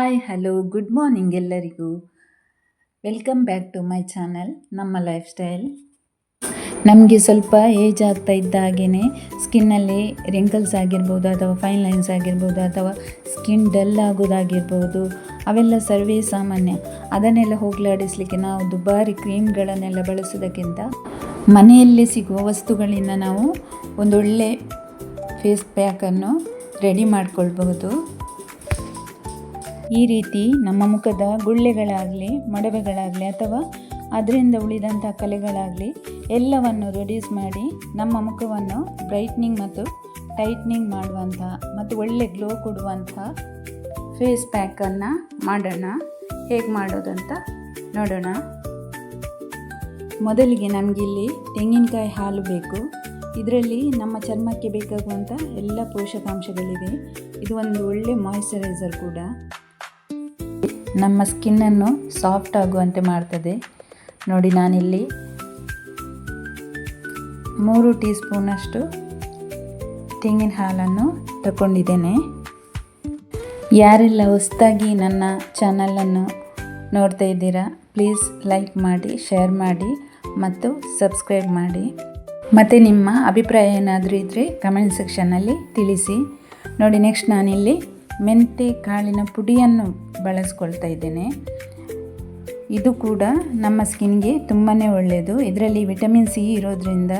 Hi hello good morning ಎಲ್ಲರಿಗೂ. Welcome back to my channel ನಮ್ಮ lifestyle. ನಮಗೆ ಸ್ವಲ್ಪ ಏಜ್ ಆಗ್ತಾ ಇದ್ದ ಹಾಗೆಯೇ ಸ್ಕಿನ್ನಲ್ಲಿ ರಿಂಕಲ್ಸ್ ಆಗಿರ್ಬೋದು ಅಥವಾ ಫೈನ್ ಲೈನ್ಸ್ ಆಗಿರ್ಬೋದು ಅಥವಾ ಸ್ಕಿನ್ ಡಲ್ ಆಗೋದಾಗಿರ್ಬೋದು, ಅವೆಲ್ಲ ಸರ್ವೇ ಸಾಮಾನ್ಯ. ಅದನ್ನೆಲ್ಲ ಹೋಗಲಾಡಿಸಲಿಕ್ಕೆ ನಾವು ದುಬಾರಿ ಕ್ರೀಮ್ಗಳನ್ನೆಲ್ಲ ಬಳಸೋದಕ್ಕಿಂತ ಮನೆಯಲ್ಲೇ ಸಿಗುವ ವಸ್ತುಗಳಿಂದ ನಾವು ಒಂದೊಳ್ಳೆ ಫೇಸ್ ಪ್ಯಾಕನ್ನು ರೆಡಿ ಮಾಡಿಕೊಳ್ಬಹುದು. ಈ ರೀತಿ ನಮ್ಮ ಮುಖದ ಗುಳ್ಳೆಗಳಾಗಲಿ, ಮೊಡವೆಗಳಾಗಲಿ ಅಥವಾ ಅದರಿಂದ ಉಳಿದಂಥ ಕಲೆಗಳಾಗಲಿ ಎಲ್ಲವನ್ನು ರೆಡ್ಯೂಸ್ ಮಾಡಿ ನಮ್ಮ ಮುಖವನ್ನು ಬ್ರೈಟ್ನಿಂಗ್ ಮತ್ತು ಟೈಟ್ನಿಂಗ್ ಮಾಡುವಂಥ ಮತ್ತು ಒಳ್ಳೆ ಗ್ಲೋ ಕೊಡುವಂಥ ಫೇಸ್ ಪ್ಯಾಕನ್ನು ಮಾಡೋಣ. ಹೇಗೆ ಮಾಡೋದಂತ ನೋಡೋಣ. ಮೊದಲಿಗೆ ನಮಗಿಲ್ಲಿ ತೆಂಗಿನಕಾಯಿ ಹಾಲು ಬೇಕು. ಇದರಲ್ಲಿ ನಮ್ಮ ಚರ್ಮಕ್ಕೆ ಬೇಕಾಗುವಂಥ ಎಲ್ಲ ಪೋಷಕಾಂಶಗಳಿವೆ. ಇದು ಒಂದು ಒಳ್ಳೆ ಮಾಯಿಶ್ಚರೈಸರ್ ಕೂಡ. ನಮ್ಮ ಸ್ಕಿನ್ನನ್ನು ಸಾಫ್ಟ್ ಆಗುವಂತೆ ಮಾಡ್ತದೆ. ನೋಡಿ, ನಾನಿಲ್ಲಿ 3 ಟೀ ಸ್ಪೂನಷ್ಟು ತೆಂಗಿನ ಹಾಲನ್ನು ತಗೊಂಡಿದ್ದೇನೆ. ಯಾರೆಲ್ಲ ಹೊಸದಾಗಿ ನನ್ನ ಚಾನಲನ್ನು ನೋಡ್ತಾ ಇದ್ದೀರಾ, ಪ್ಲೀಸ್ ಲೈಕ್ ಮಾಡಿ, ಶೇರ್ ಮಾಡಿ ಮತ್ತು ಸಬ್ಸ್ಕ್ರೈಬ್ ಮಾಡಿ. ಮತ್ತು ನಿಮ್ಮ ಅಭಿಪ್ರಾಯ ಏನಾದರೂ ಇದ್ದರೆ ಕಮೆಂಟ್ ಸೆಕ್ಷನ್ನಲ್ಲಿ ತಿಳಿಸಿ. ನೋಡಿ, ನೆಕ್ಸ್ಟ್ ನಾನಿಲ್ಲಿ ಮೆಂತೆ ಕಾಳಿನ ಪುಡಿಯನ್ನು ಬಳಸ್ಕೊಳ್ತಾ ಇದ್ದೇನೆ. ಇದು ಕೂಡ ನಮ್ಮ ಸ್ಕಿನ್ಗೆ ತುಂಬಾ ಒಳ್ಳೆಯದು. ಇದರಲ್ಲಿ ವಿಟಮಿನ್ ಸಿ ಇರೋದ್ರಿಂದ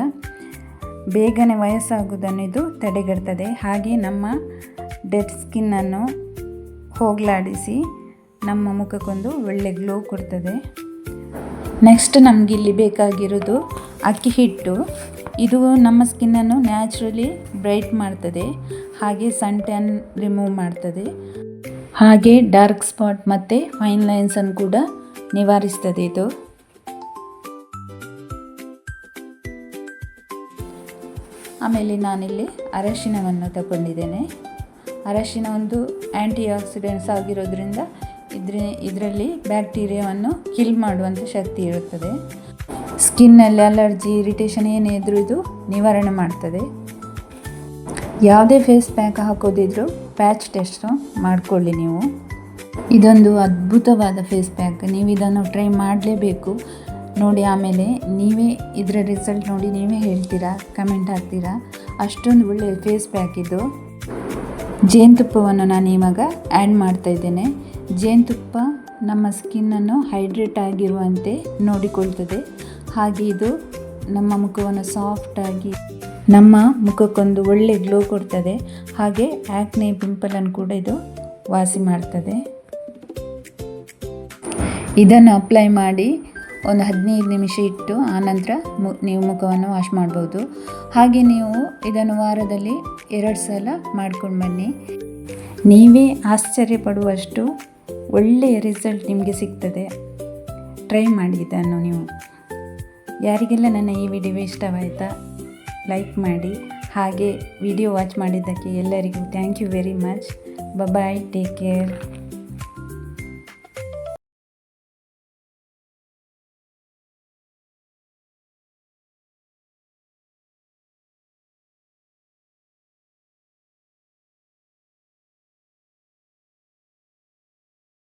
ಬೇಗನೆ ವಯಸ್ಸಾಗೋದನ್ನು ಇದು ತಡೆಗಟ್ತದೆ. ಹಾಗೆ ನಮ್ಮ ಡೆಡ್ ಸ್ಕಿನ್ನನ್ನು ಹೋಗಲಾಡಿಸಿ ನಮ್ಮ ಮುಖಕ್ಕೊಂದು ಒಳ್ಳೆ ಗ್ಲೋ ಕೊಡ್ತದೆ. ನೆಕ್ಸ್ಟ್ ನಮಗಿಲ್ಲಿ ಬೇಕಾಗಿರೋದು ಅಕ್ಕಿ ಹಿಟ್ಟು. ಇದು ನಮ್ಮ ಸ್ಕಿನ್ನನ್ನು ನ್ಯಾಚುರಲಿ ಬ್ರೈಟ್ ಮಾಡ್ತದೆ, ಹಾಗೆ ಸನ್ ಟ್ಯಾನ್ ರಿಮೂವ್ ಮಾಡ್ತದೆ, ಹಾಗೆ ಡಾರ್ಕ್ ಸ್ಪಾಟ್ ಮತ್ತು ಫೈನ್ ಲೈನ್ಸನ್ನು ಕೂಡ ನಿವಾರಿಸ್ತದೆ ಇದು. ಆಮೇಲೆ ನಾನಿಲ್ಲಿ ಅರಶಿನವನ್ನು ತಗೊಂಡಿದ್ದೇನೆ. ಅರಶಿನ ಒಂದು ಆ್ಯಂಟಿ ಆಕ್ಸಿಡೆಂಟ್ಸ್ ಆಗಿರೋದ್ರಿಂದ ಇದರಲ್ಲಿ ಬ್ಯಾಕ್ಟೀರಿಯಾವನ್ನು ಕಿಲ್ ಮಾಡುವಂಥ ಶಕ್ತಿ ಇರುತ್ತದೆ. ಸ್ಕಿನ್ನಲ್ಲಿ ಅಲರ್ಜಿ, ಇರಿಟೇಷನ್ ಏನೇ ಇದ್ದರೂ ಇದು ನಿವಾರಣೆ ಮಾಡ್ತದೆ. ಯಾವುದೇ ಫೇಸ್ ಪ್ಯಾಕ್ ಹಾಕೋದಿದ್ರು ಪ್ಯಾಚ್ ಟೆಸ್ಟ್ ಮಾಡಿಕೊಳ್ಳಿ ನೀವು. ಇದೊಂದು ಅದ್ಭುತವಾದ ಫೇಸ್ ಪ್ಯಾಕ್. ನೀವು ಇದನ್ನು ಟ್ರೈ ಮಾಡಲೇಬೇಕು. ನೋಡಿ, ಆಮೇಲೆ ನೀವೇ ಇದರ ರಿಸಲ್ಟ್ ನೋಡಿ ನೀವೇ ಹೇಳ್ತೀರಾ, ಕಮೆಂಟ್ ಹಾಕ್ತೀರಾ. ಅಷ್ಟೊಂದು ಒಳ್ಳೆಯ ಫೇಸ್ ಪ್ಯಾಕ್ ಇದು. ಜೇನುತುಪ್ಪವನ್ನು ನಾನು ಇವಾಗ ಆ್ಯಡ್ ಮಾಡ್ತಾ ಇದ್ದೇನೆ. ಜೇನುತುಪ್ಪ ನಮ್ಮ ಸ್ಕಿನ್ನನ್ನು ಹೈಡ್ರೇಟ್ ಆಗಿರುವಂತೆ ನೋಡಿಕೊಳ್ತದೆ. ಹಾಗೆ ಇದು ನಮ್ಮ ಮುಖವನ್ನು ಸಾಫ್ಟಾಗಿ, ನಮ್ಮ ಮುಖಕ್ಕೊಂದು ಒಳ್ಳೆ ಗ್ಲೋ ಕೊಡ್ತದೆ. ಹಾಗೆ ಆ್ಯಕ್ನೆ, ಪಿಂಪಲನ್ನು ಕೂಡ ಇದು ವಾಸಿ ಮಾಡ್ತದೆ. ಇದನ್ನು ಅಪ್ಲೈ ಮಾಡಿ ಒಂದು 15 ನಿಮಿಷ ಇಟ್ಟು ಆನಂತರ ನೀವು ಮುಖವನ್ನು ವಾಶ್ ಮಾಡ್ಬೋದು. ಹಾಗೆ ನೀವು ಇದನ್ನು ವಾರದಲ್ಲಿ 2 ಸಲ ಮಾಡ್ಕೊಂಡು ಬನ್ನಿ. ನೀವೇ ಆಶ್ಚರ್ಯಪಡುವಷ್ಟು ಒಳ್ಳೆಯ ರಿಸಲ್ಟ್ ನಿಮಗೆ ಸಿಗ್ತದೆ. ಟ್ರೈ ಮಾಡಿ ಇದನ್ನು ನೀವು. ಯಾರಿಗೆಲ್ಲ ನನ್ನ ಈ ವಿಡಿಯೋ ಇಷ್ಟವಾಯಿತಾ ಲೈಕ್ ಮಾಡಿ. ಹಾಗೆ ವಿಡಿಯೋ ವಾಚ್ ಮಾಡಿದ್ದಕ್ಕೆ ಎಲ್ಲರಿಗೂ thank you very much. Bye, take care.